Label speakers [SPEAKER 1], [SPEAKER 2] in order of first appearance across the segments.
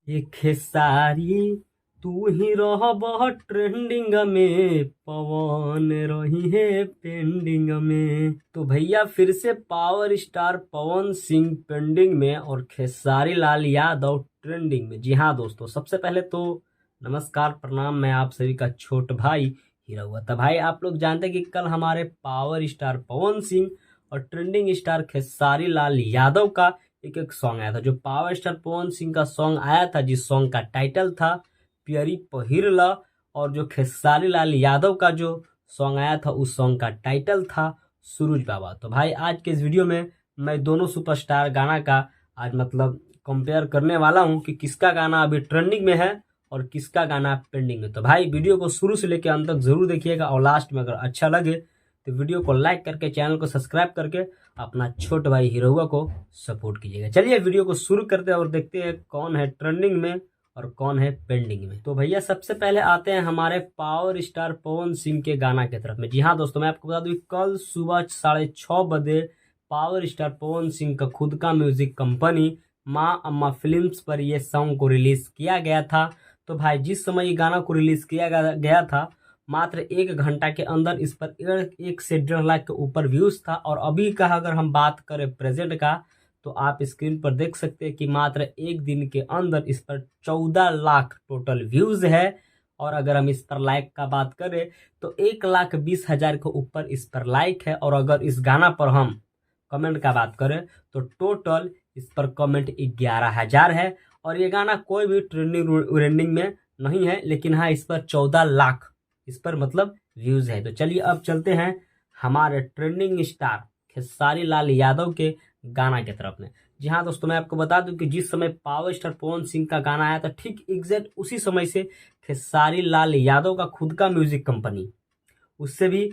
[SPEAKER 1] ये खेसारी तू ही रह ट्रेंडिंग में, पवन रही है पेंडिंग में। तो भैया फिर से power star Pawan Singh pending में और खेसारी लाल यादव ट्रेंडिंग में। जी हाँ दोस्तों, सबसे पहले तो नमस्कार प्रणाम, मैं आप सभी का छोट भाई हीरा हुआ था। भाई आप लोग जानते हैं कि कल हमारे पावर स्टार पवन सिंह और ट्रेंडिंग स्टार खेसारी लाल यादव का एक एक सॉन्ग आया था। जो पावर स्टार पवन सिंह का सॉन्ग आया था, जिस सॉन्ग का टाइटल था प्यारी पहिरला, और जो खेसारी लाल यादव का जो सॉन्ग आया था उस सॉन्ग का टाइटल था सूरज बाबा। तो भाई आज के इस वीडियो में मैं दोनों सुपरस्टार गाना का आज मतलब कंपेयर करने वाला हूं कि किसका गाना अभी ट्रेंडिंग में है और किसका गाना पेंडिंग में। तो भाई वीडियो को शुरू से लेकर अंत तक जरूर देखिएगा और लास्ट में अगर अच्छा लगे तो वीडियो को लाइक करके चैनल को सब्सक्राइब करके अपना छोटे भाई हीरोवा को सपोर्ट कीजिएगा। चलिए वीडियो को शुरू करते हैं और देखते हैं कौन है ट्रेंडिंग में और कौन है पेंडिंग में। तो भैया सबसे पहले आते हैं हमारे पावर स्टार पवन सिंह के गाना की तरफ में। जी हाँ दोस्तों, मैं आपको बता दूं कल सुबह 6:30 बजे पावर स्टार पवन सिंह का खुद का म्यूजिक कंपनी माँ अम्मा फिल्म्स पर यह सॉन्ग को रिलीज किया गया था। तो भाई जिस समय ये गाना को रिलीज किया गया था मात्र 1 घंटा के अंदर इस पर 1 से 1.5 लाख के ऊपर व्यूज था। और अभी का अगर हम बात करें प्रेजेंट का, तो आप स्क्रीन पर देख सकते हैं कि मात्र एक दिन के अंदर इस पर 14 लाख टोटल व्यूज है। और अगर हम इस पर लाइक का बात करें तो 1,20,000 के ऊपर इस पर लाइक है। और अगर इस गाना पर हम कमेंट का बात करें तो टोटल इस पर कमेंट 11,000 है। और ये गाना कोई भी ट्रेंडिंग में नहीं है, लेकिन हाँ इस पर 14 लाख इस पर मतलब व्यूज है। तो चलिए अब चलते हैं हमारे ट्रेंडिंग स्टार खेसारी लाल यादव के गाना की तरफ में। जी हाँ दोस्तों, मैं आपको बता दूं कि जिस समय पावर स्टार पवन सिंह का गाना आया था ठीक एग्जैक्ट उसी समय से खेसारी लाल यादव का खुद का म्यूजिक कंपनी उससे भी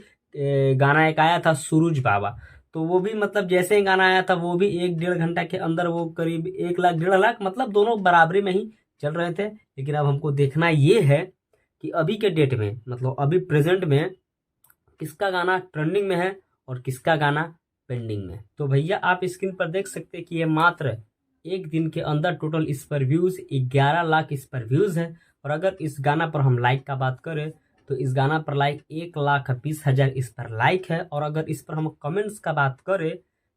[SPEAKER 1] गाना एक आया था सूरज बाबा। तो वो भी मतलब जैसे ही गाना आया था वो भी 1-1.5 घंटा के अंदर वो करीब 1 लाख 1.5 लाख मतलब दोनों बराबरी में ही चल रहे थे। लेकिन अब हमको देखना ये है कि अभी के डेट में मतलब अभी प्रेजेंट में किसका गाना ट्रेंडिंग में है और किसका गाना पेंडिंग में। तो भैया आप स्क्रीन पर देख सकते हैं कि ये मात्र एक दिन के अंदर टोटल इस पर व्यूज 11 लाख इस पर व्यूज है। और अगर इस गाना पर हम लाइक का बात करें तो इस गाना पर लाइक 1,20,000 इस पर लाइक है। और अगर इस पर हम कमेंट्स का बात करें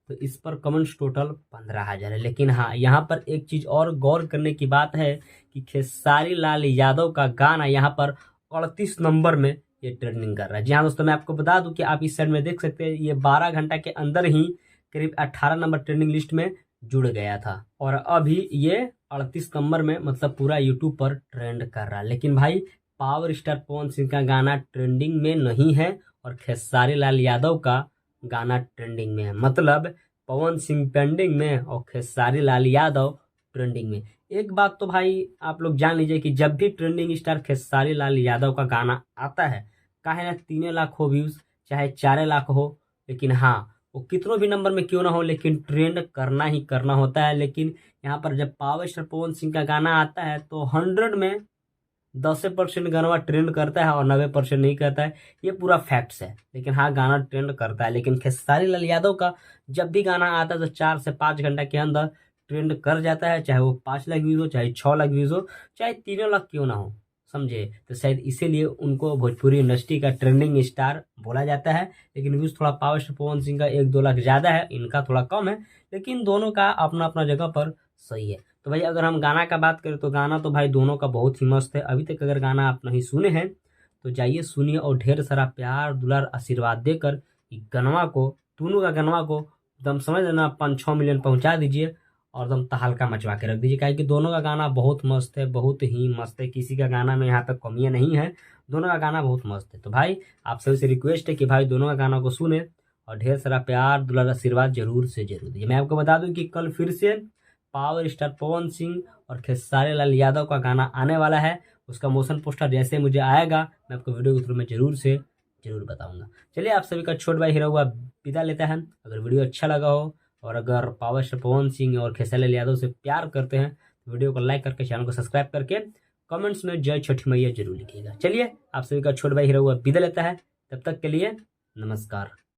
[SPEAKER 1] तो इस पर कमेंट्स टोटल 15,000 है। लेकिन हाँ यहाँ पर एक चीज और गौर करने की बात है कि खेसारी लाल यादव का गाना यहाँ पर 38 नंबर में ये ट्रेंडिंग कर रहा है। जी हाँ दोस्तों, मैं आपको बता दूं कि आप इस साइड में देख सकते हैं ये 12 घंटा के अंदर ही करीब 18 नंबर ट्रेंडिंग लिस्ट में जुड़ गया था। और अभी ये 38 नंबर में मतलब पूरा यूट्यूब पर ट्रेंड कर रहा है। लेकिन भाई पावर स्टार पवन सिंह का गाना ट्रेंडिंग में नहीं है और खेसारी लाल यादव का गाना ट्रेंडिंग में है। मतलब पवन सिंह पेंडिंग में और खेसारी लाल यादव ट्रेंडिंग में। एक बात तो भाई आप लोग जान लीजिए कि जब भी ट्रेंडिंग स्टार खेसारी लाल यादव का गाना आता है, काहे ना 3 लाख हो व्यूज चाहे 4 लाख हो, लेकिन हाँ वो कितनों भी नंबर में क्यों ना हो लेकिन ट्रेंड करना ही करना होता है। लेकिन यहाँ पर जब पावर स्टार पवन सिंह का गाना आता है तो 100 में 10% गाना ट्रेंड करता है और 90% नहीं करता है। ये पूरा फैक्ट्स है। लेकिन हाँ गाना ट्रेंड करता है। लेकिन खेसारी लाल यादव का जब भी गाना आता है तो 4 से 5 घंटा के अंदर ट्रेंड कर जाता है, चाहे वो 5 लाख व्यूज हो चाहे 6 लाख व्यूज हो चाहे 3 लाख क्यों ना हो, समझे। तो शायद इसीलिए उनको भोजपुरी इंडस्ट्री का ट्रेंडिंग स्टार बोला जाता है। लेकिन व्यूज थोड़ा पावर स्टार पवन सिंह का 1-2 लाख ज्यादा है, इनका थोड़ा कम है। लेकिन दोनों का अपना अपना जगह पर सही है। तो भाई अगर हम गाना का बात करें तो गाना तो भाई दोनों का बहुत ही मस्त है। अभी तक अगर गाना आप नहीं सुने हैं तो जाइए सुनिए और ढेर सारा प्यार दुलार आशीर्वाद देकर गनवा को दोनों का गनवा को एकदम समझ लेना 5-6 मिलियन पहुंचा दीजिए और एकदम तहलका मचवा के रख दीजिए। काहे कि दोनों का गाना बहुत मस्त है, बहुत ही मस्त है। किसी का गाना में यहाँ तक कमियां नहीं है, दोनों का गाना बहुत मस्त है। तो भाई आप सभी से रिक्वेस्ट है कि भाई दोनों का गाना को सुने और ढेर सारा प्यार दुलार आशीर्वाद जरूर से जरूर दीजिए। मैं आपको बता दूं कि कल फिर से पावर स्टार पवन सिंह और खेसारी लाल यादव का गाना आने वाला है। उसका मोशन पोस्टर जैसे मुझे आएगा मैं आपको वीडियो के थ्रू में जरूर से जरूर बताऊंगा। चलिए आप सभी का छोट भाई हीरा हुआ विदा लेता है। अगर वीडियो अच्छा लगा हो और अगर पावर स्टार पवन सिंह और खेसारी लाल यादव से प्यार करते हैं तो वीडियो को लाइक करके चैनल को सब्सक्राइब करके कमेंट्स में जय छठी मैया जरूर लिखिएगा। चलिए आप सभी का छोट भाई हीरा हुआ विदा लेता है। तब तक के लिए नमस्कार।